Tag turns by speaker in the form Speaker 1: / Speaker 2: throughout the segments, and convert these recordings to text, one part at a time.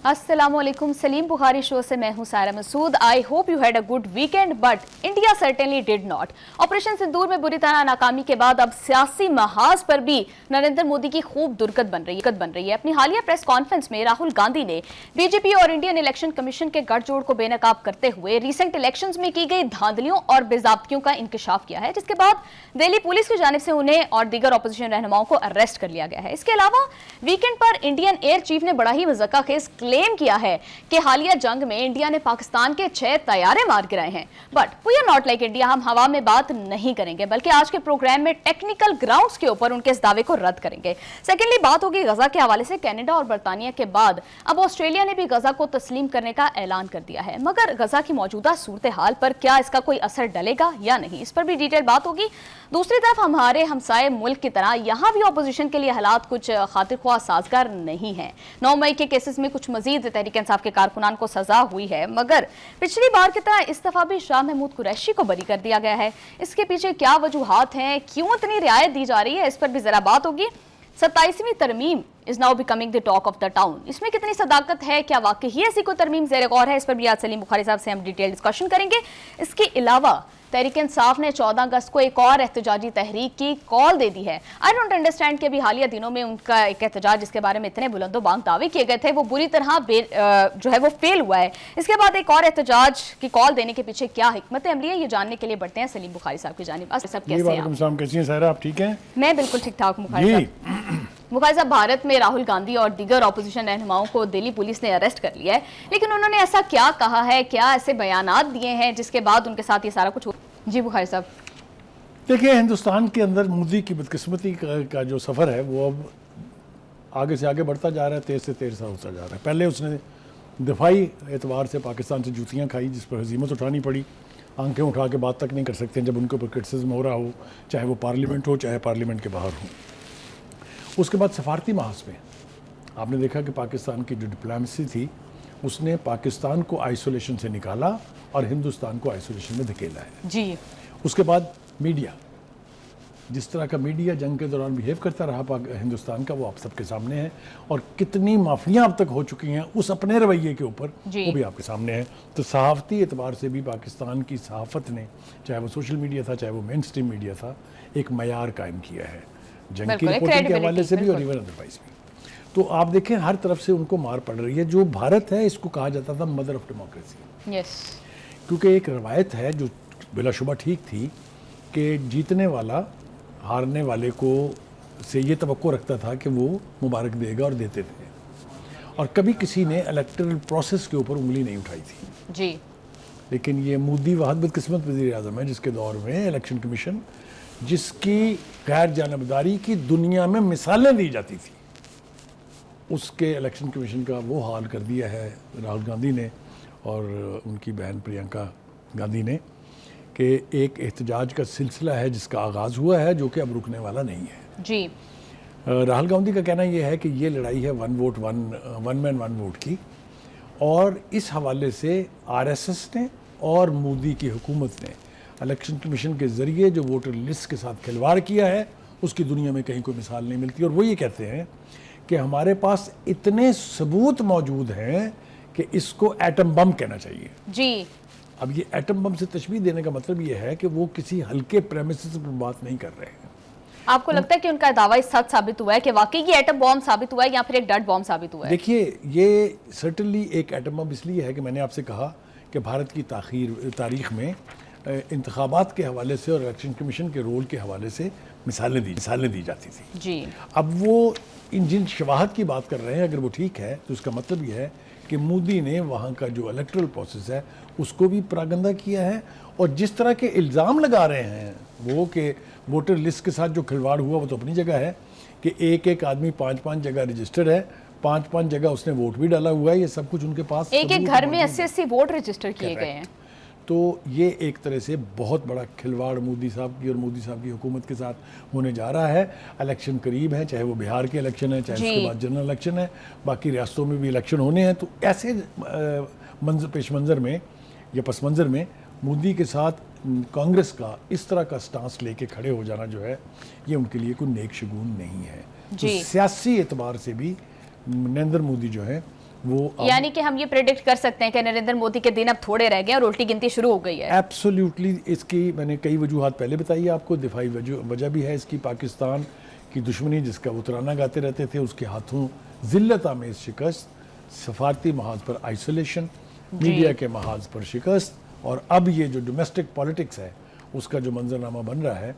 Speaker 1: अस्सलाम वालेकुम। सलीम बुखारी शो से मैं हूं Sara Masood. I hope you had a good weekend but India certainly did not. Operation Sindoor में बुरी तरह नाकामी के बाद अब सियासी महाज पर भी नरेंद्र मोदी की खूब दुर्गत बन रही है। अपनी हालिया प्रेस कॉन्फ्रेंस में राहुल गांधी ने बीजेपी और इंडियन इलेक्शन कमीशन के गठजोड़ को बेनकाब करते हुए रीसेंट इलेक्शंस में की गई धांधलियों और बेजाब्तियों का इंकशाफ किया है, जिसके बाद दिल्ली पुलिस की जानिब से उन्हें और दीगर अपोजिशन रहनुमाओं को अरेस्ट कर लिया गया है। इसके अलावा वीकेंड पर इंडियन एयर चीफ ने बड़ा ही मज़क्का खेज क्लेम किया है कि हालिया जंग में इंडिया ने पाकिस्तान के 6 तैयारे मार गिराए हैं। But we are not like India, हम हवा में बात नहीं करेंगे बल्कि आज के प्रोग्राम में टेक्निकल ग्राउंड्स के ऊपर उनके इस दावे को रद्द करेंगे। सेकेंडली बात होगी गजा के हवाले से। कनाडा और बरतानिया के बाद अब ऑस्ट्रेलिया ने भी गजा को तस्लीम करने का ऐलान कर दिया है, मगर गजा की मौजूदा सूरत हाल पर क्या इसका कोई असर डलेगा या नहीं, इस पर भी डिटेल बात होगी। दूसरी तरफ हमारे हमसाए मुल्क की तरह यहाँ भी अपोजिशन के लिए हालात कुछ खातिर ख्वाह साजगार नहीं है। 9 मई के केसेस में कुछ मजीद तहरीक इंसाफ के कारकुनान को सजा हुई है, मगर पिछली बार की तरह इस दफा भी शाह महमूद कुरैशी को बरी कर दिया गया है। इसके पीछे क्या वजूहात हैं, क्यों इतनी रियायत दी जा रही है, इस पर भी जरा बात होगी। 27वीं तरमीम is now becoming the talk of the town. इसमें कितनी सदाकत है, क्या वाकई ही ऐसी कोई तरमीम ज़ेर गौर है, इस पर भी आज सलीम बुखारी साहब से हम डिटेल डिस्कशन करेंगे। इसके अलावा तहरीक इंसाफ ने 14 अगस्त को एक और एहतजाजी तहरीक की कॉल दे दी है। आई डोंट अंडरस्टैंड कि अभी हालिया दिनों में उनका एक एहतजाज जिसके बारे में इतने बुलंदोबांग दावे किए गए थे वो बुरी तरह जो है वो फेल हुआ है। इसके बाद एक और एहतजाज की कॉल देने के पीछे क्या हिकमत अमली है, ये जानने के लिए बढ़ते हैं सलीम बुखारी साहब की जानिब। सब कैसे हैं?
Speaker 2: सारा आप ठीक हैं?
Speaker 1: मैं बिल्कुल ठीक ठाक। बुखारी साहब, भारत में राहुल गांधी और दीगर अपोजिशन रहनुमाओं को दिल्ली पुलिस ने अरेस्ट कर लिया है, लेकिन उन्होंने ऐसा क्या कहा है, क्या ऐसे बयानात दिए हैं जिसके बाद उनके साथ ये सारा कुछ हो? जी बुखारी साहब,
Speaker 2: देखिए, हिंदुस्तान के अंदर मोदी की बदकिस्मती का जो सफ़र है वो अब आगे से आगे बढ़ता जा रहा है, तेज़ से तेज़ होता जा रहा है। पहले उसने दिफाई एतबार से पाकिस्तान से जूतियाँ खाई, जिस पर हजीमत उठानी पड़ी। आंखें उठा के बात तक नहीं कर सकते जब उनके ऊपर क्रिटिसिज्म हो रहा हो, चाहे वो पार्लियामेंट हो चाहे पार्लियामेंट के बाहर हो। उसके बाद सफारती महाज में आपने देखा कि पाकिस्तान की जो डिप्लोमेसी थी उसने पाकिस्तान को आइसोलेशन से निकाला और हिंदुस्तान को आइसोलेशन में धकेला है
Speaker 1: जी।
Speaker 2: उसके बाद मीडिया, जिस तरह का मीडिया जंग के दौरान बिहेव करता रहा हिंदुस्तान का, वो आप सबके सामने है। और कितनी माफियाँ अब तक हो चुकी हैं उस अपने रवैये के ऊपर, वो भी आपके सामने है। तो सहाफ़ती एतबार से भी पाकिस्तान की सहाफ़त ने, चाहे वो सोशल मीडिया था चाहे वो मेन स्ट्रीम मीडिया था, एक मयार कायम किया है जंग की रिपोर्टिंग के हवाले से भी और इवन अदरवाइज भी। तो आप देखें हर तरफ से उनको मार पड़ रही है। जो भारत है इसको कहा जाता था मदर ऑफ डेमोक्रेसी, क्योंकि एक रवायत है जो बिलाशुबा ठीक थी कि जीतने वाला हारने वाले को से ये तवक्को रखता था कि वो मुबारक देगा और देते थे, और कभी किसी ने इलेक्टरल प्रोसेस के ऊपर उंगली नहीं उठाई थी
Speaker 1: जी। लेकिन
Speaker 2: ये मोदी वाहद बदकिस्मत वज़ीर आज़म है जिसके दौर में इलेक्शन कमीशन, जिसकी गैर जानबदारी की दुनिया में मिसालें दी जाती थी, उसके इलेक्शन कमीशन का वो हाल कर दिया है राहुल गांधी ने और उनकी बहन प्रियंका गांधी ने कि एक एहतजाज का सिलसिला है जिसका आगाज़ हुआ है जो कि अब रुकने वाला नहीं है
Speaker 1: जी।
Speaker 2: राहुल गांधी का कहना यह है कि ये लड़ाई है वन मैन वन वोट की, और इस हवाले से आरएसएस ने और मोदी की हुकूमत ने इलेक्शन कमीशन के ज़रिए जो वोटर लिस्ट के साथ खिलवाड़ किया है उसकी दुनिया में कहीं कोई मिसाल नहीं मिलती। और वो ये कहते हैं कि हमारे पास इतने सबूत मौजूद हैं कि इसको एटम बम कहना चाहिए
Speaker 1: जी।
Speaker 2: अब ये एटम बम से तशबीह देने का मतलब ये है कि वो किसी हल्के प्रेमिसेस पर बात नहीं कर रहे हैं।
Speaker 1: आपको लगता है कि उनका दावा सच साबित हुआ है कि वाकई ये एटम बम साबित हुआ है या फिर एक डट बम साबित हुआ है?
Speaker 2: देखिए, ये सर्टनली एक एटम बम इसलिए है कि मैंने आपसे कहा कि भारत की तारीख में इंतखाबात के हवाले से और इलेक्शन कमीशन के रोल के हवाले से मिसालें दी जाती थी
Speaker 1: जी।
Speaker 2: अब वो इन जिन शवाहद की बात कर रहे हैं अगर वो ठीक है तो उसका मतलब ये है कि मोदी ने वहाँ का जो इलेक्टरल प्रोसेस है उसको भी परागंदा किया है, और जिस तरह के इल्ज़ाम लगा रहे हैं वो कि वोटर लिस्ट के साथ जो खिलवाड़ हुआ वो तो अपनी जगह है कि एक एक आदमी 5-5 जगह रजिस्टर्ड है, 5-5 जगह उसने वोट भी डाला हुआ है, ये सब कुछ उनके पास,
Speaker 1: एक एक घर में 80-80 वोट रजिस्टर किए गए हैं।
Speaker 2: तो ये एक तरह से बहुत बड़ा खिलवाड़ मोदी साहब की और मोदी साहब की हुकूमत के साथ होने जा रहा है। इलेक्शन करीब है, चाहे वो बिहार के इलेक्शन है चाहे उसके बाद जनरल इलेक्शन है, बाकी रियासतों में भी इलेक्शन होने हैं। तो ऐसे पेश मंज़र में या पस मंज़र में मोदी के साथ कांग्रेस का इस तरह का स्टांस लेके खड़े हो जाना जो है ये उनके लिए कोई नेक शगुन नहीं है। तो सियासी एतबार से भी नरेंद्र मोदी जो है وہ
Speaker 1: یعنی کہ ہم یہ پریڈکٹ کر سکتے ہیں کہ نریندر مودی کے دن اب تھوڑے رہ گئے اور الٹی گنتی شروع ہو گئی ہے؟
Speaker 2: ایبسولیوٹلی. اس کی میں نے کئی وجوہات پہلے بتائی آپ کو. دفاعی وجہ بھی ہے اس کی. پاکستان کی دشمنی جس کا وہ ترانہ گاتے رہتے تھے، اس کے ہاتھوں ذلت آمیز شکست، سفارتی محاذ پر آئسولیشن، میڈیا کے محاذ پر شکست، اور اب یہ جو ڈومیسٹک پالیٹکس ہے اس کا جو منظرنامہ بن رہا ہے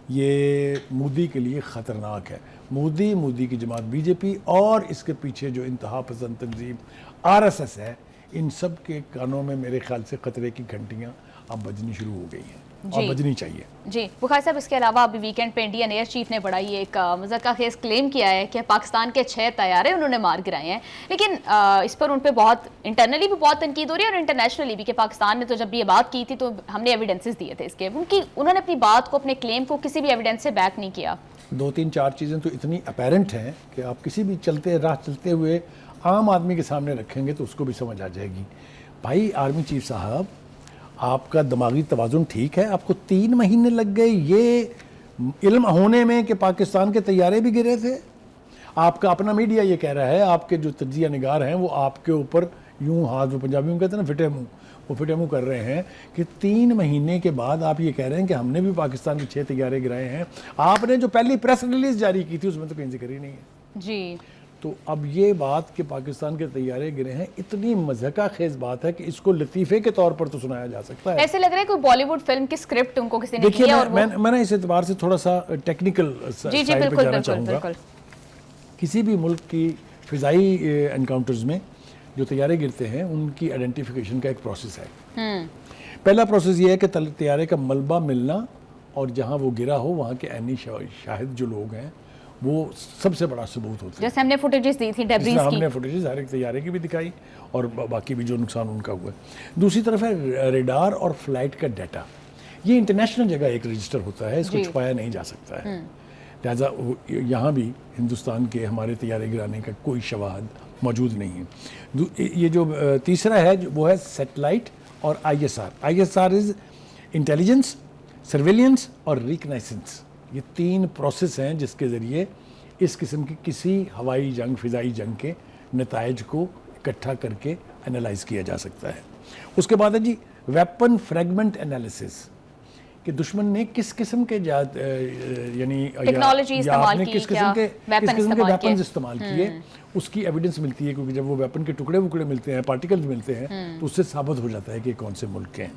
Speaker 2: یہ مودی کے لیے خطرناک ہے. مودی کی جماعت بی جے پی اور اس کے پیچھے جو انتہا پسند تنظیم آر ایس ایس ہے، ان سب کے کانوں میں میرے خیال سے خطرے کی گھنٹیاں اب بجنی شروع ہو گئی ہیں اور بجنی چاہیے.
Speaker 1: جی بخاری صاحب، اس کے علاوہ ابھی ویکینڈ پہ انڈین ایئر چیف نے بڑا ہی ایک مذکرہ خیز کلیم کیا ہے کہ پاکستان کے 6 طیارے انہوں نے مار گرائے ہیں، لیکن اس پر ان پہ بہت انٹرنلی بھی بہت تنقید ہو رہی ہے اور انٹرنیشنلی بھی، کہ پاکستان نے تو جب یہ بات کی تھی تو ہم نے ایویڈنسز دیے تھے اس کے. انہوں نے اپنی بات کو، اپنے کلیم کو کسی بھی ایویڈنس سے بیک نہیں کیا.
Speaker 2: 2-3-4 چیزیں تو اتنی اپیرنٹ ہیں کہ آپ کسی بھی چلتے ہوئے عام آدمی کے سامنے رکھیں گے تو اس کو بھی سمجھ آ جائے گی. بھائی آرمی چیف صاحب، آپ کا دماغی توازن ٹھیک ہے؟ آپ کو 3 مہینے لگ گئے یہ علم ہونے میں کہ پاکستان کے طیارے بھی گرے تھے. آپ کا اپنا میڈیا یہ کہہ رہا ہے، آپ کے جو تجزیہ نگار ہیں وہ آپ کے اوپر یوں ہاتھ، وہ پنجابی میں کہتے ہیں نا پھٹے منہ، وہ پھٹے منہ کر رہے ہیں کہ 3 مہینے کے بعد آپ یہ کہہ رہے ہیں کہ ہم نے بھی پاکستان کے 6 طیارے گرائے ہیں. آپ نے جو پہلی پریس ریلیز جاری کی تھی اس میں تو کہیں ذکر ہی نہیں ہے.
Speaker 1: جی
Speaker 2: تو اب یہ بات کہ پاکستان کے طیارے گرے ہیں اتنی مضحکہ خیز بات ہے کہ اس کو لطیفے کے طور پر تو سنایا جا سکتا ہے.
Speaker 1: ایسے لگ رہا ہے کوئی بالی ووڈ فلم کی اسکرپٹ ان کو کسی نے دی ہے. اور
Speaker 2: میں نے اس اعتبار سے تھوڑا سا ٹیکنیکل سائڈ پہ جانا چاہوں گا. کسی بھی ملک کی فضائی انکاؤنٹرز میں جو طیارے گرتے ہیں ان کی آئیڈینٹیفیکیشن کا ایک پروسیس ہے. پہلا پروسیس یہ ہے کہ طیارے کا ملبہ ملنا اور جہاں وہ گرا ہو وہاں کے عینی شاہد جو لوگ ہیں وہ سب سے بڑا ثبوت ہوتا ہے.
Speaker 1: جیسے ہم نے فوٹیجز دی تھی ڈیبریز کی،
Speaker 2: ہم نے فوٹیجز ہر ایک طیارے کی بھی دکھائی اور باقی بھی جو نقصان ان کا ہوا ہے. دوسری طرف ہے ریڈار اور فلائٹ کا ڈیٹا. یہ انٹرنیشنل جگہ ایک رجسٹر ہوتا ہے، اس کو چھپایا نہیں جا سکتا ہے. لہٰذا یہاں بھی ہندوستان کے ہمارے طیارے گرانے کا کوئی شواہد موجود نہیں ہے. یہ جو تیسرا ہے وہ ہے سیٹلائٹ اور I S R. I S R is intelligence, surveillance اور ریکنائسنس. یہ 3 پروسیس ہیں جس کے ذریعے اس قسم کی کسی ہوائی جنگ، فضائی جنگ کے نتائج کو اکٹھا کر کے انالائز کیا جا سکتا ہے. اس کے بعد ہے جی ویپن فریگمنٹ انالیسس، کہ دشمن نے کس قسم کے یعنی کس قسم کے ویپنز استعمال کیے، اس کی ایویڈنس ملتی ہے. کیونکہ جب وہ ویپن کے ٹکڑے ملتے ہیں، پارٹیکلز ملتے ہیں، تو اس سے ثابت ہو جاتا ہے کہ کون سے ملک کے ہیں.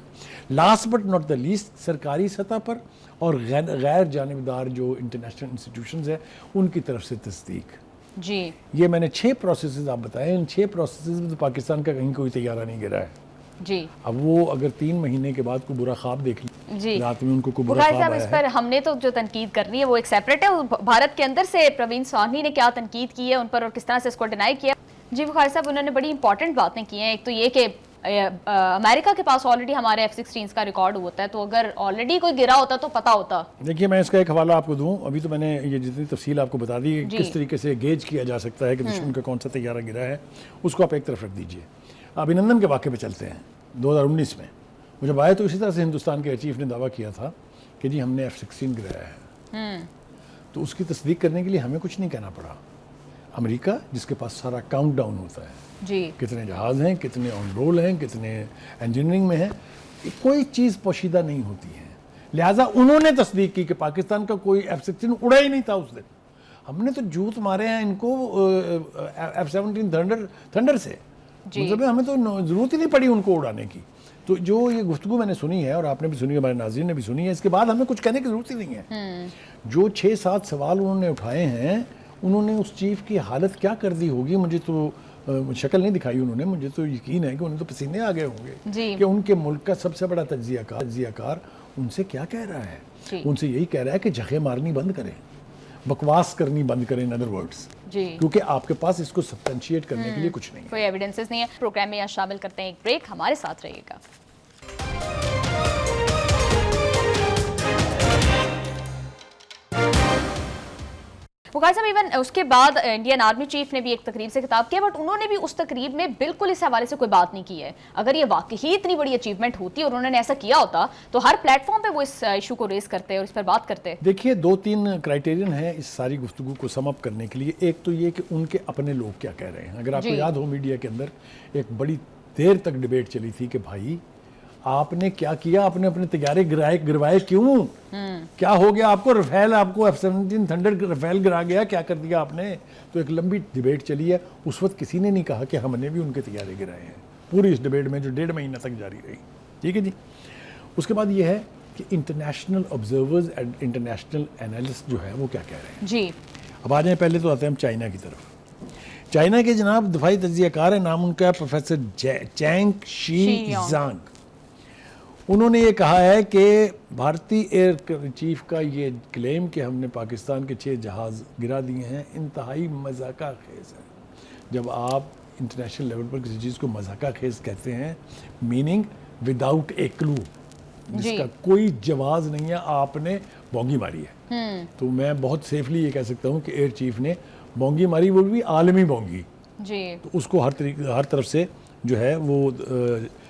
Speaker 2: Last but not the least, سرکاری سطح پر اور غیر جانبدار جو انٹرنیشنل انسٹیٹیوشنز ہیں ان کی طرف سے تصدیق.
Speaker 1: جی
Speaker 2: یہ میں نے 6 پروسیسز آپ بتائے. ان 6 پروسیسز میں تو پاکستان کا کہیں کوئی طیارہ نہیں گرا ہے.
Speaker 1: جی
Speaker 2: اب وہ اگر 3 مہینے کے بعد کوئی برا خواب دیکھ
Speaker 1: جی
Speaker 2: رات میں ان کو کوئی برا خواب آیا ہے.
Speaker 1: اس پر ہم نے تو جو تنقید کرنی ہے وہ ایک سیپریٹ ہے. بھارت کے اندر سے پروین سوانی نے کیا تنقید کی ہے ان پر اور کس طرح سے اس کو ڈینائی کیا. جی بخاری صاحب، انہوں نے بڑی امپورٹنٹ باتیں کی ہیں. ایک تو یہ کہ امریکہ کے پاس آلریڈی ہمارے F-16 کا ریکارڈ ہوتا ہے، تو اگر آلریڈی کوئی گرا ہوتا تو پتا ہوتا.
Speaker 2: دیکھیے میں اس کا ایک حوالہ آپ کو دوں. ابھی تو میں نے یہ جتنی تفصیل آپ کو بتا دی کس طریقے سے گیج کیا جا سکتا ہے کہ دشمن کا کون سا طیارہ گرا ہے، اس کو آپ ایک طرف رکھ دیجئے. ابھینندن کے واقعے پہ چلتے ہیں. 2019 میں وہ جب آئے تو اسی طرح سے ہندوستان کے چیف نے دعویٰ کیا تھا کہ جی ہم نے F-16 گرایا ہے. تو اس کی تصدیق کرنے کے لیے ہمیں کچھ نہیں کہنا پڑا. امریکہ جس کے پاس سارا کاؤنٹ ڈاؤن ہوتا ہے،
Speaker 1: جی
Speaker 2: کتنے جہاز ہیں، کتنے آن رول ہیں، کتنے انجینئرنگ میں ہیں، کوئی چیز پوشیدہ نہیں ہوتی ہے. لہٰذا انہوں نے تصدیق کی کہ پاکستان کا کوئی F-16 اڑا ہی نہیں تھا اس دن. ہم نے تو جوت مارے ہیں ان کو F-17 تھنڈر سے. مطلب ہمیں تو ضرورت ہی نہیں پڑی ان کو اڑانے کی. تو جو یہ گفتگو میں نے سنی ہے اور آپ نے بھی سنی ہے، ہمارے ناظرین نے بھی سنی ہے، اس کے بعد ہمیں کچھ کہنے کی ضرورت ہی نہیں ہے. جو 6-7 سوال انہوں نے اٹھائے ہیں، انہوں نے اس چیف کی حالت کیا کر دی ہوگی. مجھے تو شکل نہیں دکھائی انہوں نے، مجھے تو یقین ہے کہ انہیں تو پسینے آ گئے ہوں گے کہ ان کے ملک کا سب سے بڑا تجزیہ کار ان سے کیا کہہ رہا ہے. ان سے یہی کہہ رہا ہے کہ جگہ مارنی بند کریں، بکواس کرنی بند کریں، ان ادر ورڈز، کیونکہ آپ کے پاس اس کو سبسٹینشیٹ کرنے کے لیے کچھ نہیں ہے،
Speaker 1: کوئی ایویڈنسز نہیں ہے. پروگرام میں یہاں شامل کرتے ہیں ایک بریک. ہمارے ساتھ رہیے گا. वकाल साहब इवन उसके बाद इंडियन आर्मी चीफ ने भी एक तकरीब से खिताब किया, बट उन्होंने भी उस तकरीब में बिल्कुल इस हवाले से कोई बात नहीं की है। अगर ये वाकई ही इतनी बड़ी अचीवमेंट होती और उन्होंने ऐसा किया होता तो हर प्लेटफॉर्म पे वो इस इशू को रेज करते और इस पर बात करते।
Speaker 2: देखिए 2-3 क्राइटेरियन है इस सारी गुफ्तगू को सम अप करने के लिए। एक तो ये कि उनके अपने लोग क्या कह रहे हैं। अगर आपको याद हो मीडिया के अंदर एक बड़ी देर तक डिबेट चली थी कि भाई आपने क्या किया, आपने अपने तैयारे गिरवाए क्यों, क्या हो गया आपको, रफेल आपको F-17 थंडर रफेल गिरा गया, क्या कर दिया आपने। तो एक लंबी डिबेट चली है। उस वक्त किसी ने नहीं कहा कि हमने भी उनके तैयारे गिराए हैं, पूरी इस डिबेट में जो 1.5 महीना तक जारी रही। ठीक है जी। उसके बाद ये है कि international observers and international analyst जो है वो क्या कह रहे हैं
Speaker 1: जी।
Speaker 2: अब आ जाए, पहले तो आते हैं हम चाइना की तरफ। चाइना के जनाब दफाई तज्जियाकार है, नाम उनका है प्रोफेसर चैंग शी ज़ांग। उन्होंने ये कहा है कि भारतीय एयर चीफ का ये क्लेम कि हमने पाकिस्तान के 6 जहाज़ गिरा दिए हैं इंतहाई मजाका खेज है। जब आप इंटरनेशनल लेवल पर किसी चीज़ को मजाका खेज कहते हैं, मीनिंग विदाउट ए क्लू, जिसका कोई जवाब नहीं है, आपने बोंगी मारी है। तो मैं बहुत सेफली ये कह सकता हूँ कि एयर चीफ ने बोंगी मारी, वो भी आलमी बोंगी
Speaker 1: जी।
Speaker 2: तो उसको हर तरफ से जो है वो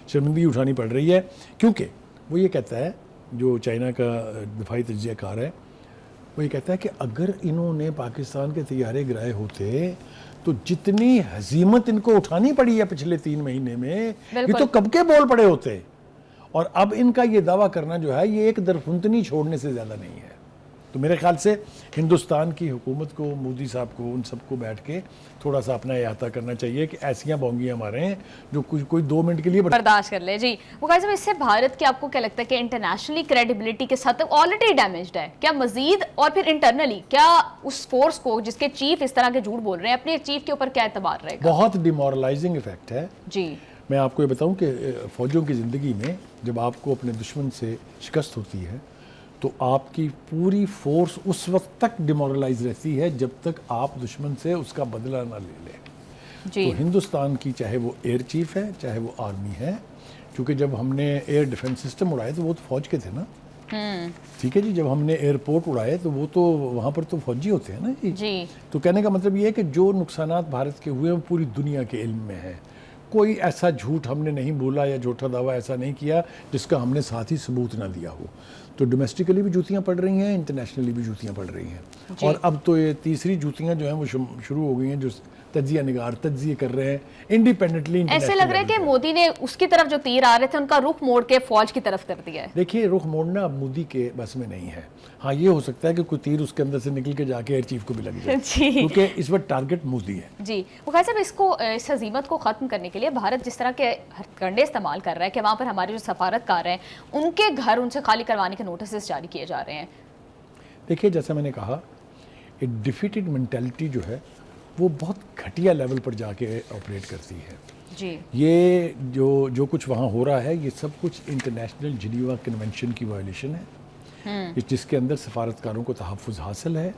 Speaker 2: शर्मिंदगी उठानी पड़ रही है। क्योंकि वो ये कहता है, जो चाइना का दफाई तज्जियाकार है, वो ये कहता है कि अगर इन्होंने पाकिस्तान के तैयारे गिराए होते तो जितनी हजीमत इनको उठानी पड़ी है पिछले 3 महीने में, ये तो कब के बोल पड़े होते। और अब इनका ये दावा करना जो है ये एक दरफुंतनी छोड़ने से ज़्यादा नहीं है। तो मेरे ख्याल से हिंदुस्तान की हुकूमत को, मोदी साहब को, उन सबको बैठ के थोड़ा सा अपना अहाता करना चाहिए कि ऐसियाँ बोंगियाँ मारे हैं जो कोई 2 मिनट के लिए
Speaker 1: बर्दाश्त कर ले। जी वकाल साहब, इससे भारत की आपको क्या लगता है कि इंटरनेशनली क्रेडिबिलिटी के साथ ऑलरेडी डैमेज्ड है क्या मजीद, और फिर इंटरनली क्या उस फोर्स को जिसके चीफ इस तरह के झूठ बोल रहे हैं अपने चीफ के ऊपर क्या एतबार रहेगा?
Speaker 2: बहुत डिमोरलाइजिंग इफेक्ट है जी। मैं आपको ये बताऊं कि फ़ौजों की ज़िंदगी में जब आपको अपने दुश्मन से शिकस्त होती है तो आपकी पूरी फोर्स उस वक्त तक डिमोरलाइज रहती है जब तक आप दुश्मन से उसका बदला ना ले लें। तो हिंदुस्तान की चाहे वो एयर चीफ है चाहे वो आर्मी है, क्योंकि जब हमने एयर डिफेंस सिस्टम उड़ाए तो वो तो फौज के थे ना। ठीक है जी। जब हमने एयरपोर्ट उड़ाए तो वो तो वहाँ पर तो फौजी होते हैं ना जी। तो कहने का मतलब ये है कि जो नुकसानात भारत के हुए वो पूरी दुनिया के इल्म में है। कोई ऐसा झूठ हमने नहीं बोला या झूठा दावा ऐसा नहीं किया जिसका हमने साथ ही सबूत ना दिया हो। तो डोमेस्टिकली भी जूतियाँ पड़ रही हैं, इंटरनेशनली भी जूतियाँ पड़ रही हैं। और अब तो ये तीसरी जूतियाँ जो हैं वो शुरू हो गई हैं, जो तज्जिया निगार तज्जिए कर रहे हैं इंडिपेंडेंटली।
Speaker 1: ऐसे लग रहा है कि मोदी ने उसकी तरफ जो तीर आ रहे थे उनका रुख मोड़ के फौज की तरफ कर दिया है।
Speaker 2: देखिए रुख मोड़ना अब मोदी के बस में नहीं है। हाँ ये हो सकता है कि कोई तीर उसके अंदर से निकल के जाके एयर चीफ को भी लग जाए क्योंकि इस वक्त टारगेट मोदी है
Speaker 1: जी। वकाल साहब, इसको इस हजीमत को ख़त्म करने के लिए भारत जिस तरह के हथकंडे इस्तेमाल कर रहा है कि वहाँ पर हमारे जो सफारतकार हैं उनके घर उनसे खाली करवाने के नोटिस जारी किए जा रहे हैं।
Speaker 2: देखिए जैसा मैंने कहा, एक डिफीटेड मेंटालिटी जो है वो बहुत घटिया लेवल पर जाके ऑपरेट करती है
Speaker 1: जी।
Speaker 2: ये जो कुछ वहाँ हो रहा है ये सब कुछ इंटरनेशनल जिनीवा कन्वेंशन की वायलेशन है जिसके अंदर सफारतकारों को तहफ़्फ़ुज़ हासिल है।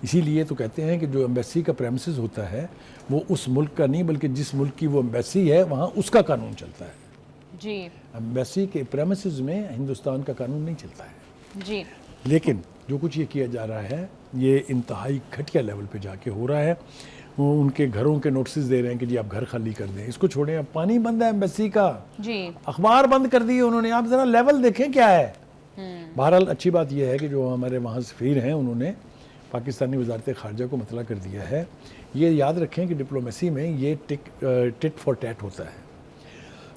Speaker 2: इसीलिए तो कहते हैं कि जो एम्बेसी का प्रेमिसेस होता है वो उस मुल्क का नहीं बल्कि जिस मुल्क की वो एम्बेसी है वहाँ उसका कानून चलता है जी। एम्बेसी के प्रेमिसेस में हिंदुस्तान का कानून नहीं चलता है जी। लेकिन जो कुछ ये किया जा रहा है ये इंतहाई घटिया लेवल पे जाके हो रहा है। वो उनके घरों के नोटिस दे रहे हैं कि जी आप घर खाली कर दें, इसको छोड़ें, अब पानी बंद है एम्बेसी का जी, अखबार बंद कर दिए उन्होंने, आप ज़रा लेवल देखें क्या है। बहरहाल अच्छी बात यह है कि जो हमारे वहाँ सफ़ीर हैं उन्होंने पाकिस्तानी वजारत ख़ारजा को मतला कर दिया है। ये याद रखें कि डिप्लोमेसी में ये टिट फॉर टैट होता है।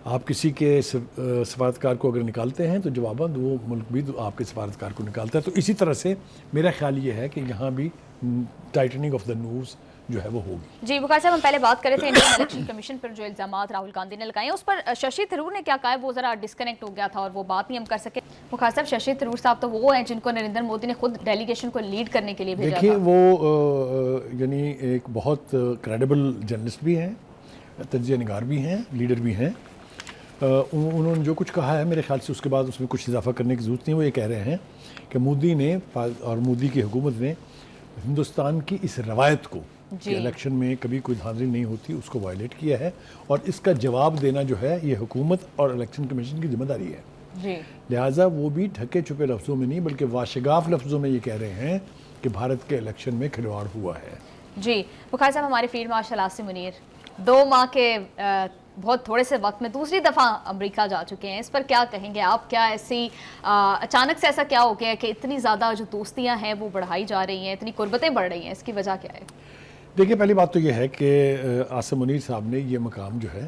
Speaker 2: आप किसी के सफारतकार को अगर निकालते हैं तो जवाबन वो मुल्क भी आपके सफारतकार को निकालता है। तो इसी तरह से मेरा ख्याल ये है कि यहाँ भी टाइटनिंग ऑफ द नोज़ जो है वो होगी
Speaker 1: जी। वकाल साहब, हम पहले बात कर रहे थे इंडियन इलेक्शन कमीशन पर जो इल्ज़ामात राहुल गांधी ने लगाए हैं उस पर शशि थरूर ने क्या कहा है, वो ज़रा डिस्कनेक्ट हो गया था और वो बात नहीं हम कर सके। वकाल साहब, शशि थरूर साहब तो वो हैं जिनको नरेंद्र मोदी ने खुद डेलीगेशन को लीड करने के लिए भेजा था।
Speaker 2: देखिए वो यानी एक बहुत क्रेडिबल जर्नलिस्ट भी हैं, तज्जिया निगार भी हैं, लीडर भी हैं। उन्होंने जो कुछ कहा है मेरे ख्याल से उसके बाद उसमें कुछ इजाफा करने की ज़रूरत नहीं। वो ये कह रहे हैं कि मोदी ने और मोदी की हुकूमत ने हिंदुस्तान की इस रवायत को कि इलेक्शन में कभी कोई धांधली नहीं होती उसको वायलेट किया है और इसका जवाब देना जो है ये हुकूमत और इलेक्शन कमीशन की जिम्मेदारी है। लिहाजा वो भी ढके छुपे लफ्ज़ों में नहीं बल्कि वाशगाफ लफ्ज़ों में ये कह रहे हैं کہ بھارت کے الیکشن میں کھلواڑ ہوا ہے.
Speaker 1: جی بخاری صاحب، ہمارے فیلڈ مارشل عاصم منیر 2 ماہ کے بہت تھوڑے سے وقت میں دوسری دفعہ امریکہ جا چکے ہیں، اس پر کیا کہیں گے آپ؟ کیا ایسی اچانک سے ایسا کیا ہو گیا ہے کہ اتنی زیادہ جو دوستیاں ہیں وہ بڑھائی جا رہی ہیں، اتنی قربتیں بڑھ رہی ہیں، اس کی وجہ کیا ہے؟
Speaker 2: دیکھیے، پہلی بات تو یہ ہے کہ عاصم منیر صاحب نے یہ مقام جو ہے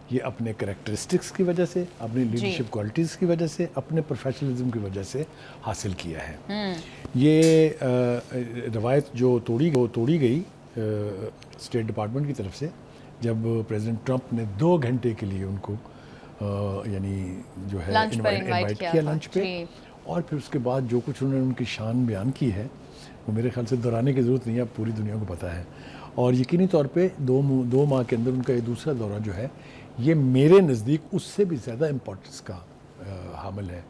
Speaker 2: یہ اپنے کریکٹرسٹکس کی وجہ سے، اپنی لیڈرشپ کوالٹیز کی وجہ سے، اپنے پروفیشنلزم کی وجہ سے حاصل کیا ہے. یہ روایت جو توڑی گئی اسٹیٹ ڈپارٹمنٹ کی طرف سے، جب پریزیڈنٹ ٹرمپ نے 2 گھنٹے کے لیے ان کو یعنی جو ہے انوائٹ کیا لنچ پہ، اور پھر اس کے بعد جو کچھ انہوں نے ان کی شان بیان کی ہے وہ میرے خیال سے دہرانے کی ضرورت نہیں ہے، اب پوری دنیا کو پتہ ہے. اور یقینی طور پہ 2 ماہ کے اندر ان کا یہ دوسرا دورہ جو ہے یہ میرے نزدیک اس سے بھی زیادہ امپورٹنس کا حامل ہے.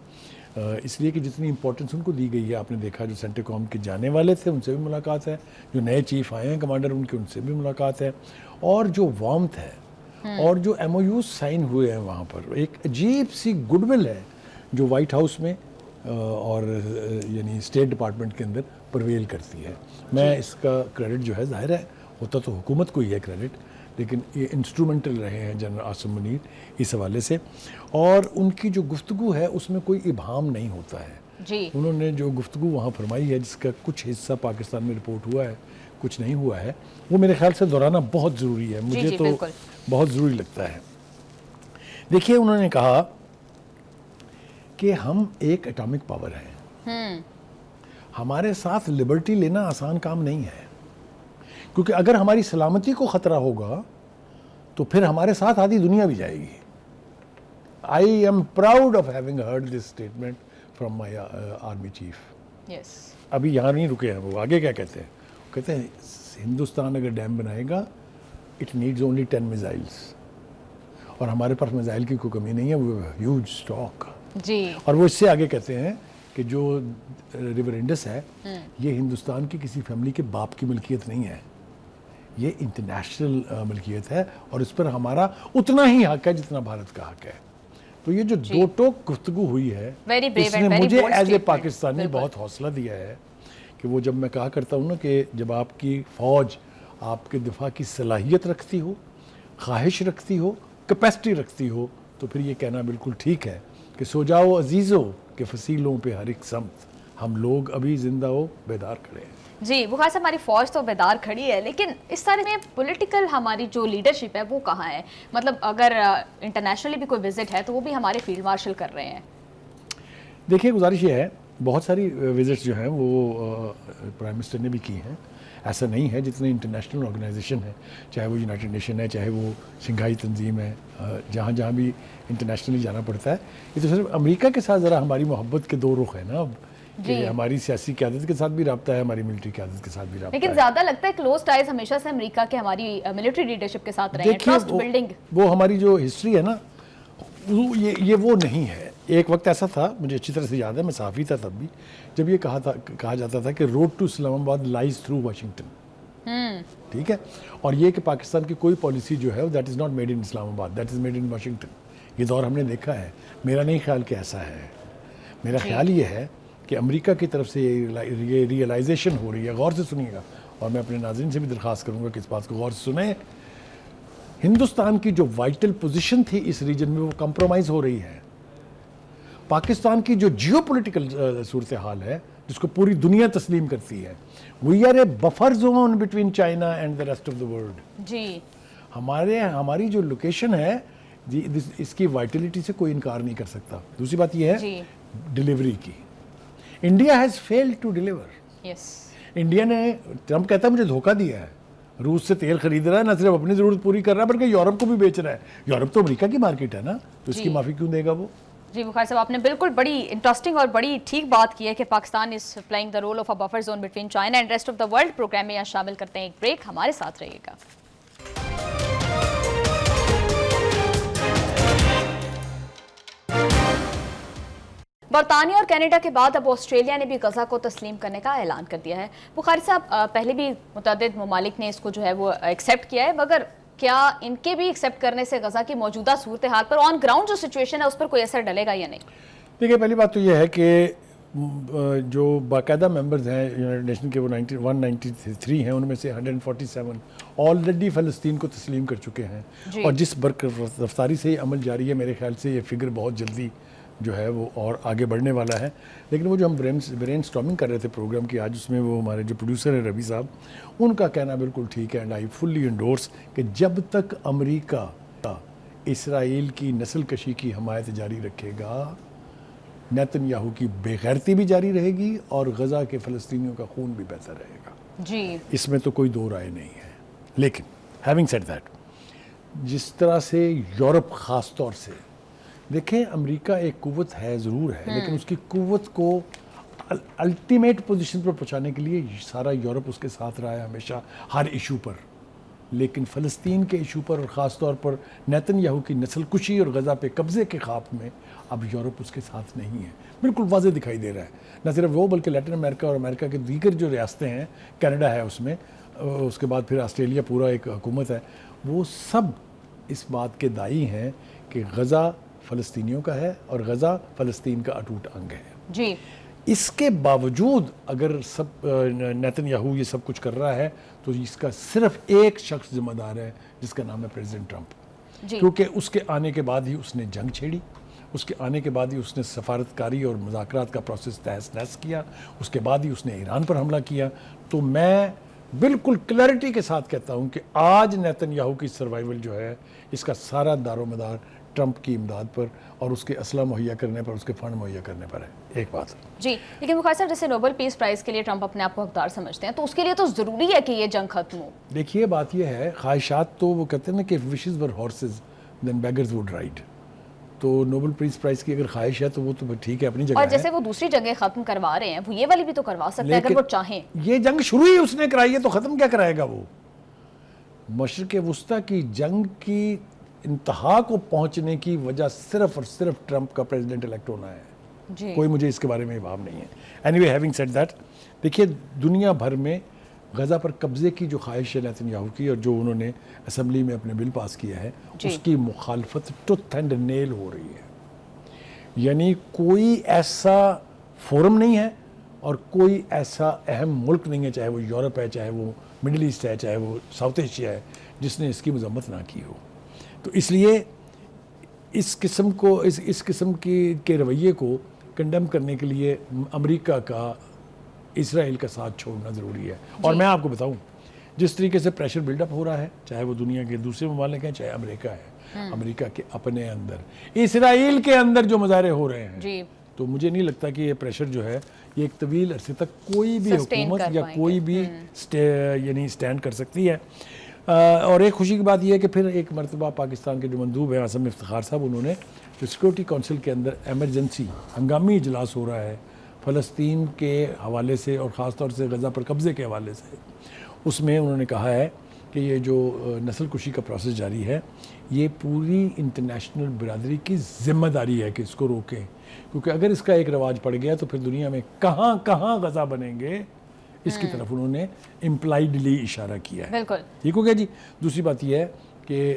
Speaker 2: اس لیے کہ جتنی امپورٹنس ان کو دی گئی ہے، آپ نے دیکھا جو سینٹر کام کے جانے والے تھے ان سے بھی ملاقات ہے، جو نئے چیف آئے ہیں کمانڈر ان کے، ان سے بھی ملاقات ہے، اور جو وارمتھ ہے اور جو MOUs سائن ہوئے ہیں وہاں پر، ایک عجیب سی گڈ ول ہے جو وائٹ ہاؤس میں اور یعنی اسٹیٹ ڈپارٹمنٹ کے اندر پرویل کرتی ہے. میں اس کا کریڈٹ جو ہے، ظاہر ہے ہوتا تو حکومت کو ہی ہے کریڈٹ، لیکن یہ انسٹرومنٹل رہے ہیں جنرل عاصم منیر اس حوالے سے. اور ان کی جو گفتگو ہے اس میں کوئی ابہام نہیں ہوتا ہے.
Speaker 1: جی
Speaker 2: انہوں نے جو گفتگو وہاں فرمائی ہے، جس کا کچھ حصہ پاکستان میں رپورٹ ہوا ہے، کچھ نہیں ہوا ہے، وہ میرے خیال سے دہرانا بہت ضروری ہے. مجھے تو بہت ضروری لگتا ہے. دیکھیے، انہوں نے کہا کہ ہم ایک ایٹامک پاور ہیں، ہمارے ساتھ لبرٹی لینا آسان کام نہیں ہے، کیونکہ اگر ہماری سلامتی کو خطرہ ہوگا تو پھر ہمارے ساتھ آدھی دنیا بھی جائے گی. I am proud of having heard this statement from my army chief.
Speaker 1: Yes.
Speaker 2: ابھی یہاں نہیں رکے ہیں، وہ آگے کیا کہتے ہیں؟ وہ کہتے ہیں ہندوستان اگر ڈیم بنائے گا it needs only 10 missiles، اور ہمارے پاس میزائل کی کوئی کمی نہیں ہے، وہ ہیوج اسٹاک.
Speaker 1: جی.
Speaker 2: اور وہ اس سے آگے کہتے ہیں کہ جو ریور انڈس ہے یہ ہندوستان کی کسی فیملی کے باپ کی ملکیت نہیں ہے، یہ انٹرنیشنل ملکیت ہے، اور اس پر ہمارا اتنا ہی حق ہے جتنا بھارت کا حق ہے. تو یہ جو 2 ٹوک گفتگو ہوئی ہے اس نے مجھے ایز اے پاکستانی بہت حوصلہ دیا ہے کہ وہ جب میں کہا کرتا ہوں نا کہ جب آپ کی فوج آپ کے دفاع کی صلاحیت رکھتی ہو، خواہش رکھتی ہو، کیپیسٹی رکھتی ہو، تو پھر یہ کہنا بالکل ٹھیک ہے کہ سو جاؤ عزیزوں کہ فصیلوں پہ ہر ایک سمت، ہم لوگ ابھی زندہ ہو بیدار کھڑے ہیں.
Speaker 1: جی بخاری صاحب، ہماری فوج تو بیدار کھڑی ہے، لیکن اس سارے میں پولیٹیکل ہماری جو لیڈرشپ ہے وہ کہاں ہے؟ مطلب اگر انٹرنیشنلی بھی کوئی وزٹ ہے تو وہ بھی ہمارے فیلڈ مارشل کر رہے ہیں.
Speaker 2: دیکھیے، گزارش یہ ہے، بہت ساری وزٹس جو ہیں وہ پرائم منسٹر نے بھی کی ہیں. ایسا نہیں ہے، جتنے انٹرنیشنل آرگنائزیشن ہیں، چاہے وہ یونائٹڈ نیشن ہے، چاہے وہ شنگھائی تنظیم ہے، جہاں بھی انٹرنیشنلی جانا پڑتا ہے. یہ تو صرف امریکہ کے ساتھ ذرا ہماری محبت کے 2 رخ ہیں نا اب، کہ ہماری سیاسی قیادت کے ساتھ بھی رابطہ ہے، ہماری ملٹری قیادت کے ساتھ بھی رابطہ ہے.
Speaker 1: لیکن زیادہ لگتا ہے کلوز ٹائز ہمیشہ سے امریکہ کے ہماری ملٹری لیڈرشپ کے ساتھ رہے ہیں. ٹرسٹ بلڈنگ،
Speaker 2: وہ ہماری جو ہسٹری ہے نا، یہ وہ نہیں ہے. ایک وقت ایسا تھا، مجھے اچھی طرح سے یاد ہے، میں صحافی تھا تب بھی، جب یہ کہا جاتا تھا کہ روڈ ٹو اسلام آباد لائز تھرو واشنگٹن. ٹھیک ہے، اور یہ کہ پاکستان کی کوئی پالیسی جو ہے that is not made in Islamabad, that is made in Washington. یہ دور ہم نے دیکھا ہے. میرا نہیں خیال کہ ایسا ہے. میرا خیال یہ ہے کہ امریکہ کی طرف سے یہ ریئلائزیشن ہو رہی ہے. غور سے سنیے گا، اور میں اپنے ناظرین سے بھی درخواست کروں گا کہ اس بات کو غور سے سنیں. ہندوستان کی جو وائٹل پوزیشن تھی اس ریجن میں وہ کمپرومائز ہو رہی ہے. پاکستان کی جو جیو پولیٹیکل صورتحال ہے جس کو پوری دنیا تسلیم کرتی ہے، we are a buffer zone between China and the rest of the world.
Speaker 1: جی
Speaker 2: ہماری جو لوکیشن ہے اس کی وائٹلٹی سے کوئی انکار نہیں کر سکتا. دوسری بات یہ ہے ڈیلیوری کی. India has failed to deliver. India نے، ٹرمپ کہتا ہے مجھے دھوکہ دیا ہے، روس سے تیل خرید رہا ہے، نہ صرف اپنی ضرورت پوری کر رہا ہے بلکہ یورپ کو بھی بیچ رہا ہے. یورپ تو امریکہ کی مارکیٹ ہے نا، تو اس کی معافی کیوں دے گا وہ؟
Speaker 1: جی بخاری صاحب، آپ نے بالکل بڑی انٹرسٹنگ اور بڑی ٹھیک بات کی ہے کہ Pakistan is playing the role of a buffer zone between China and rest of the world. Programme میں یہاں شامل کرتے ہیں ایک بریک، ہمارے ساتھ رہیے گا. برطانیہ اور کینیڈا کے بعد اب آسٹریلیا نے بھی غزہ کو تسلیم کرنے کا اعلان کر دیا ہے. بخاری صاحب، پہلے بھی متعدد ممالک نے اس کو جو ہے وہ ایکسیپٹ کیا ہے، مگر کیا ان کے بھی ایکسیپٹ کرنے سے غزہ کی موجودہ صورتحال پر آن گراؤنڈ جو سچویشن ہے اس پر کوئی اثر ڈلے گا یا نہیں؟
Speaker 2: دیکھیے، پہلی بات تو یہ ہے کہ जो बाकायदा मेंबर्स हैं यूनाइटेड नेशन के, वो 193 हैं, उनमें से 147 ऑलरेडी फ़लस्तीन को तस्लीम कर चुके हैं। और जिस रफ्तारी से ये अमल जारी है, मेरे ख्याल से ये फिगर बहुत जल्दी जो है वो और आगे बढ़ने वाला है। लेकिन वो जो हम ब्रेन स्टॉर्मिंग कर रहे थे प्रोग्राम की आज, उसमें वो हमारे जो प्रोड्यूसर हैं रवि साहब, उनका कहना बिल्कुल ठीक है, एंड आई फुल्ली एंडोर्स कि जब तक अमेरिका इसराइल की नस्ल कशी की हमायत जारी रखेगा, नेतन्याहू की बेगैरती भी जारी रहेगी और गज़ा के फ़लस्तीनियों का खून भी बहता रहेगा
Speaker 1: जी।
Speaker 2: इसमें तो कोई दो राय नहीं है। लेकिन हैविंग सेड दैट, जिस तरह से यूरोप ख़ास तौर से, देखें अमेरिका एक कुव्वत है ज़रूर है, लेकिन उसकी कुव्वत को अल्टीमेट पोजीशन पर पहुंचाने के लिए सारा यूरोप उसके साथ रहा है हमेशा, हर इशू पर। लेकिन फ़लस्तीन के इशू पर और ख़ास तौर पर नेतन्याहू की नस्ल कुशी और गज़ा पे कब्ज़े के ख़ाप में अब यूरोप उसके साथ नहीं है, बिल्कुल वाज़े दिखाई दे रहा है। न सिर्फ वो बल्कि लैटिन अमेरिका और अमेरिका के दीगर जो रियासतें हैं, कनाडा है उसमें, उसके बाद फिर ऑस्ट्रेलिया पूरा एक हुकूमत है, वो सब इस बात के दाई हैं कि गज़ा फ़लस्तीनियों का है और गज़ा फ़लस्तीन का अटूट अंग है
Speaker 1: जी।
Speaker 2: इसके बावजूद अगर सब नेतन्याहू ये सब कुछ कर रहा है तो इसका सिर्फ एक शख्स जिम्मेदार है, जिसका नाम है प्रेसिडेंट ट्रंप। क्योंकि उसके आने के बाद ही उसने जंग छेड़ी, उसके आने के बाद ही उसने सफारतकारी और मुज़ाकरात का प्रोसेस तहस नहस किया, उसके बाद ही उसने ईरान पर हमला किया। तो मैं बिल्कुल क्लैरिटी के साथ कहता हूँ कि आज नेतन्याहू की सर्वाइवल जो है, इसका सारा दारोमदार ट्रंप की इमदाद पर और उसके असला मुहैया करने पर, उसके फंड मुहैया करने पर है। एक बात
Speaker 1: जी। लेकिन बुखारी साहब, जैसे नोबेल पीस प्राइज के लिए ट्रंप अपने आप को हकदार समझते हैं, तो उसके लिए तो ज़रूरी है कि ये जंग खत्म हो।
Speaker 2: देखिए बात ये है, ख्वाहिशात तो वो कहते हैं ना कि wishes were horses then beggars would ride. तो नोबेल पीस प्राइज की अगर ख्वाहिश है तो वो तो ठीक है, अपनी जगह
Speaker 1: और जैसे वो दूसरी जगह खत्म करवा रहे हैं, वो ये वाली भी तो करवा सकते हैं अगर वो चाहें।
Speaker 2: ये जंग शुरू ही उसने कराई है तो ख़त्म क्या कराएगा वो? मशरिक़ वुस्ता की जंग की इंतहा को पहुंचने की वजह सिर्फ और सिर्फ ट्रंप का प्रेसिडेंट इलेक्ट होना है जी। कोई मुझे इसके बारे में भाव नहीं है। एनीवे हैविंग सेड दैट, देखिए दुनिया भर में गज़ा पर कब्ज़े की जो ख्वाहिश है नेतन्याहू की, और जो उन्होंने असेंबली में अपने बिल पास किया है, उसकी मुखालफत टुथ एंड नेल हो रही है। यानी कोई ऐसा फोरम नहीं है और कोई ऐसा अहम मुल्क नहीं है, चाहे वो यूरोप है, चाहे वो मिडिल ईस्ट है, चाहे वो साउथ एशिया है, जिसने इसकी मजम्मत ना की हो। तो इसलिए इस किस्म को इस किस्म के रवैये को कंडेम करने के लिए अमेरिका का इसराइल का साथ छोड़ना ज़रूरी है। और मैं आपको बताऊं, जिस तरीके से प्रेशर बिल्डअप हो रहा है, चाहे वो दुनिया के दूसरे ममालिक हैं, चाहे अमेरिका है, अमेरिका के अपने अंदर, इसराइल के अंदर जो मुजाहरे हो रहे हैं जी। तो मुझे नहीं लगता कि ये प्रेशर जो है ये एक तवील अरसे तक कोई भी हुकूमत या कोई भी यानी स्टैंड कर सकती है। और एक खुशी की बात यह है कि फिर एक मरतबा पाकिस्तान के जो मंदूब हैं आसम इफ्तिखार साहब, उन्होंने जो सिक्योरिटी काउंसिल के अंदर एमरजेंसी हंगामी इजलास हो रहा है फ़लस्तीन के हवाले से और ख़ास तौर से गज़ा पर कब्ज़े के हवाले से, उसमें उन्होंने कहा है कि ये जो नस्ल कुशी का प्रोसेस जारी है, ये पूरी इंटरनेशनल बिरादरी की ज़िम्मेदारी है कि इसको रोकें, क्योंकि अगर इसका एक रवाज पड़ गया तो फिर दुनिया में कहाँ कहाँ गज़ा बनेंगे, इसकी तरफ उन्होंने इम्प्लाइडली इशारा किया है।
Speaker 1: बिल्कुल
Speaker 2: ठीक हो गया जी। दूसरी बात यह है कि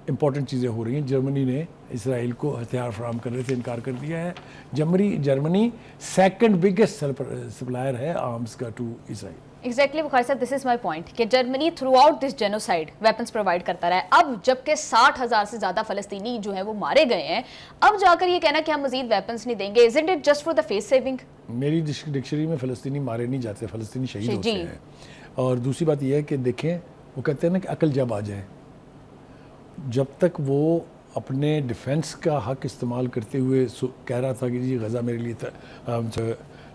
Speaker 2: इंपॉर्टेंट चीज़ें हो रही हैं। जर्मनी ने इसराइल को हथियार फराहम करने से इनकार कर दिया है। जर्मनी सेकंड बिगेस्ट सप्लायर है आर्म्स का टू इसराइल।
Speaker 1: एग्जैक्टली बुखारी साहब, दिस इज माय पॉइंट कि Germany through out this genocide weapons provide करता रहा है। अब जबकि 60,000 से ज्यादा फलस्तीनी जो है वो मारे गए हैं, अब जाकर ये कहना कि हम मजीद वेपन्स नहीं देंगे, isn't it just for the face saving? मेरी
Speaker 2: डिक्शनरी में फलस्तीनी मारे नहीं जाते, फलस्तीनी शहीद होते हैं। और दूसरी बात यह है कि देखें, वो कहते हैं ना कि अकल जब आ जाए, जब तक वो अपने डिफेंस का हक इस्तेमाल करते हुए कह रहा था कि जी गज़ा मेरे लिए,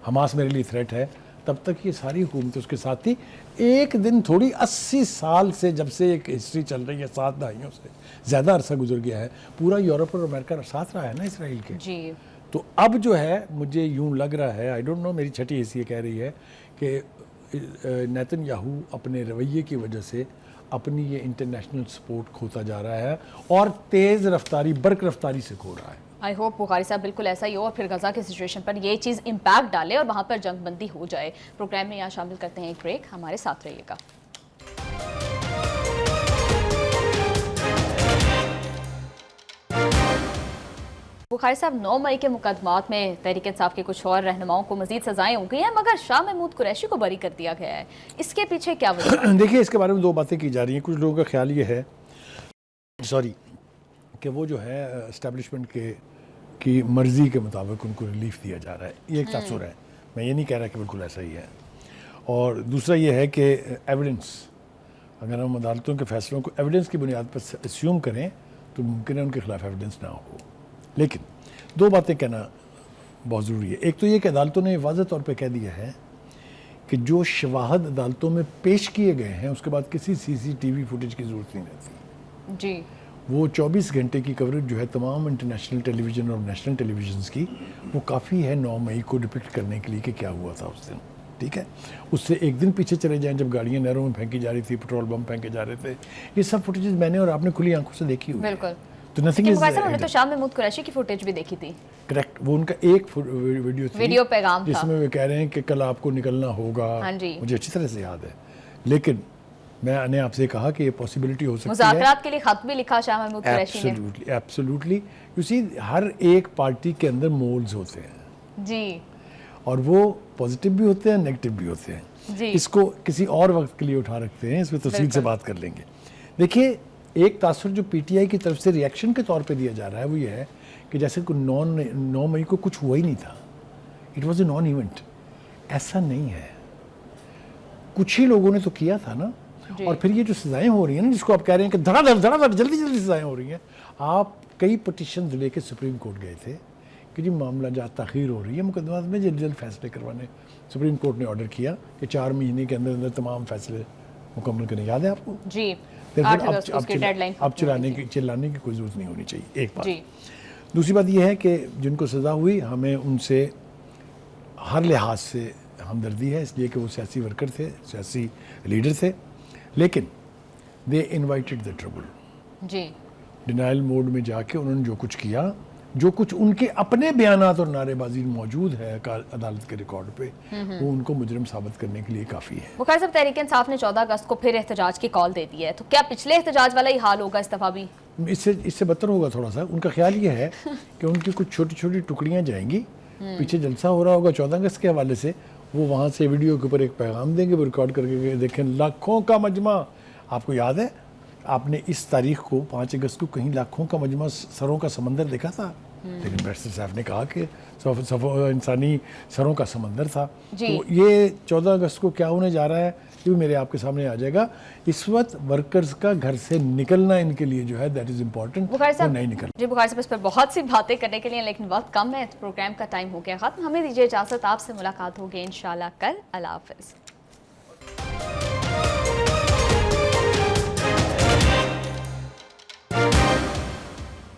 Speaker 2: हमास मेरे लिए थ्रेट है, तब तक ये सारी हुकूमतें उसके साथ थी। एक दिन थोड़ी 80 साल से जब से एक हिस्ट्री चल रही है, 7 दहाइयों से ज़्यादा अरसा गुजर गया है, पूरा यूरोप और अमेरिका साथ रहा है ना इसराइल के जी। तो अब जो है मुझे यूं लग रहा है, आई डोंट नो, मेरी छठी हिस्सी कह रही है कि नेतन्याहू अपने रवैये की वजह से अपनी ये इंटरनेशनल सपोर्ट खोता जा रहा है और तेज़ रफ्तारी बर्क रफ्तारी से खो रहा है।
Speaker 1: आई होप बुखारी साहब बिल्कुल ऐसा ही हो और फिर गज़ा की सिचुएशन पर ये चीज़ इम्पैक्ट डाले और वहाँ पर जंग बंदी हो जाए। प्रोग्राम में यहाँ शामिल करते हैं एक ब्रेक, हमारे साथ रहिएगा। बुखारी साहब 9 मई के मुकदमात में तहरीक इंसाफ के कुछ और रहनुमाओं को मजीद सजाएं हो गई हैं, मगर शाह महमूद कुरैशी को बरी कर दिया गया है, इसके पीछे क्या वजह?
Speaker 2: देखिए, इसके बारे में दो बातें की जा रही हैं। कुछ लोगों का ख्याल ये है कि वो जो है एस्टेब्लिशमेंट की मर्ज़ी के मुताबिक उनको रिलीफ दिया जा रहा है, ये एक तासुर है। मैं ये नहीं कह रहा कि बिल्कुल ऐसा ही है। और दूसरा ये है कि एविडेंस, अगर हम अदालतों के फैसलों को एविडेंस की बुनियाद पर अस्यूम करें तो मुमकिन है उनके खिलाफ एविडेंस ना हो। लेकिन दो बातें कहना बहुत ज़रूरी है। एक तो ये कि अदालतों ने वाज़ेह तौर पे कह दिया है कि जो शवाहद अदालतों में पेश किए गए हैं उसके बाद किसी CCTV फुटेज की ज़रूरत नहीं रहती
Speaker 1: जी।
Speaker 2: वो 24 घंटे की कवरेज जो है तमाम इंटरनेशनल टेलीविज़न और नेशनल टेलीविज़न्स की, वो काफ़ी है 9 मई को डिपिक्ट करने के लिए कि क्या हुआ था उस दिन। ठीक है, उससे एक दिन पीछे चले जाएं जब गाड़ियाँ नहरों में फेंकी जा रही थी, पेट्रोल बम फेंके जा रहे थे, ये सब फुटेजेस मैंने और आपने खुली आंखों से देखी हुई है।
Speaker 1: बिल्कुल।
Speaker 2: तो नथिंग इज
Speaker 1: उन्होंने तो शाह महमूद कुरैशी की फुटेज भी देखी थी।
Speaker 2: करेक्ट, वो उनका एक वीडियो
Speaker 1: पैगाम था
Speaker 2: जिसमें वो कह रहे हैं कि कल आपको निकलना होगा।
Speaker 1: हाँ जी।
Speaker 2: मुझे अच्छी तरह से याद है। लेकिन मैंने आपसे कहा कि ये पॉसिबिलिटी हो सकती है,
Speaker 1: मुज़ाकरात के लिए खत भी लिखा शाह महमूद कुरैशी ने।
Speaker 2: एब्सोल्युटली। यू सी, हर एक पार्टी के अंदर मोल्स होते हैं
Speaker 1: जी,
Speaker 2: और वो पॉजिटिव भी होते हैं, नेगेटिव भी होते हैं
Speaker 1: जी।
Speaker 2: इसको किसी और वक्त के लिए उठा रखते हैं, इसमें तफसील से बात कर लेंगे। देखिए, एक तासुर जो PTI की तरफ से रिएक्शन के तौर पे दिया जा रहा है वो ये है कि जैसे कोई 9 मई को कुछ हुआ ही नहीं था, it was a non event. ऐसा नहीं है, कुछ ही लोगों ने तो किया था ना। और फिर ये जो सजाएं हो रही हैं ना, जिसको आप कह रहे हैं कि धड़ाधड़ जल्दी जल्दी सजाएं हो रही हैं, आप कई पटिशन लेके सुप्रीम कोर्ट गए थे कि जी मामला जहाँ ताख़ीर हो रही है मुकदमा में जल्द जल्द फैसले करवाने। सुप्रीम कोर्ट ने ऑर्डर किया कि 4 महीने के अंदर अंदर तमाम फैसले मुकम्मल करने। याद है आपको?
Speaker 1: जी।
Speaker 2: अब चिल्लाने की कोई ज़रूरत नहीं होनी चाहिए, एक बात। दूसरी बात यह है कि जिनको सज़ा हुई हमें उनसे हर लिहाज से हमदर्दी है, इसलिए कि वो सियासी वर्कर थे, सियासी लीडर थे, लेकिन दे इन्वाइटेड द ट्रबल।
Speaker 1: जी।
Speaker 2: डिनाइल मोड में जाके उन्होंने जो कुछ किया, जो कुछ उनके अपने बयानात और नारेबाजी मौजूद है अदालत के रिकॉर्ड पे, वो उनको मुजरिम साबित करने के लिए काफ़ी है।
Speaker 1: बुखारी साहब, तहरीक इंसाफ ने 14 अगस्त को फिर एहतजाज की कॉल दे दी है, तो क्या पिछले एहतजाज वाला ही हाल होगा इस दफ़ा भी?
Speaker 2: इससे बदतर होगा थोड़ा सा। उनका ख्याल ये है कि उनकी कुछ छोटी छोटी टुकड़ियाँ जाएंगी, पीछे जलसा हो रहा होगा 14 अगस्त के हवाले से, वो वहाँ से वीडियो के ऊपर एक पैगाम देंगे, वो रिकॉर्ड करके देखें लाखों का मजमा। आपको याद है आपने इस तारीख को 5 अगस्त को कहीं लाखों का मजमा सरों का समंदर देखा था? लेकिन बैरिस्टर साहब ने कहा कि इंसानी सरों का समंदर था। तो ये 14 अगस्त को क्या होने जा रहा है ये भी मेरे आपके सामने आ जाएगा। इस वक्त वर्कर्स का घर से निकलना इनके लिए जो है दैट इज इम्पोर्टेंट, वो नहीं निकल।
Speaker 1: जी बुखारी साहब, इस पर बहुत सी बातें करने के लिए, लेकिन वक्त कम है, प्रोग्राम का टाइम हो गया खत्म। हमें दीजिए इजाजत, आपसे मुलाकात होगी इंशाल्लाह कल। अल्लाह हाफिज़।